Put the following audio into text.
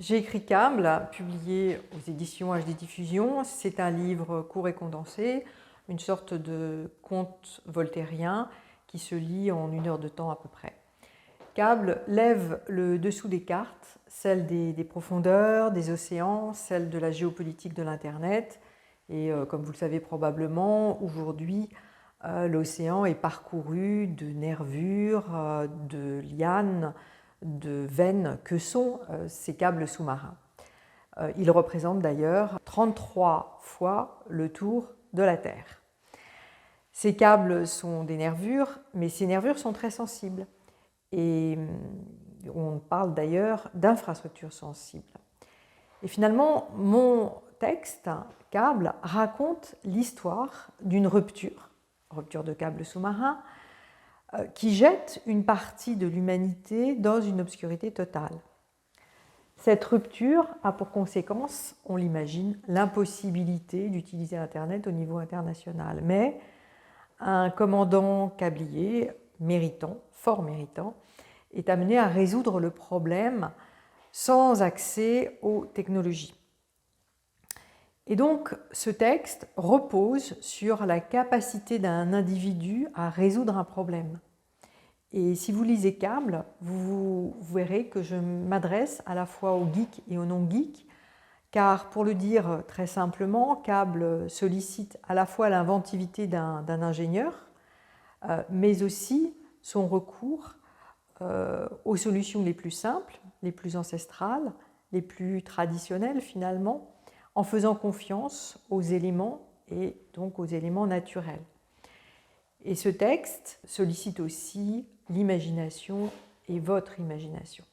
J'ai écrit Câble, publié aux éditions HD Diffusion. C'est un livre court et condensé, une sorte de conte voltairien qui se lit en 1 heure de temps à peu près. Câble lève le dessous des cartes, celle des profondeurs, des océans, celle de la géopolitique de l'Internet. Et comme vous le savez probablement, aujourd'hui, l'océan est parcouru de nervures, de lianes, de veines que sont ces câbles sous-marins. Ils représentent d'ailleurs 33 fois le tour de la Terre. Ces câbles sont des nervures, mais ces nervures sont très sensibles. Et on parle d'ailleurs d'infrastructures sensibles. Et finalement, mon texte, Câble, raconte l'histoire d'une rupture de câbles sous-marins, qui jette une partie de l'humanité dans une obscurité totale. Cette rupture a pour conséquence, on l'imagine, l'impossibilité d'utiliser Internet au niveau international. Mais un commandant câblier méritant, fort méritant, est amené à résoudre le problème sans accès aux technologies. Et donc, ce texte repose sur la capacité d'un individu à résoudre un problème. Et si vous lisez Câble, vous verrez que je m'adresse à la fois aux geeks et aux non-geeks, car pour le dire très simplement, Câble sollicite à la fois l'inventivité d'un ingénieur, mais aussi son recours aux solutions les plus simples, les plus ancestrales, les plus traditionnelles finalement, en faisant confiance aux éléments et donc aux éléments naturels. Et ce texte sollicite aussi l'imagination et votre imagination.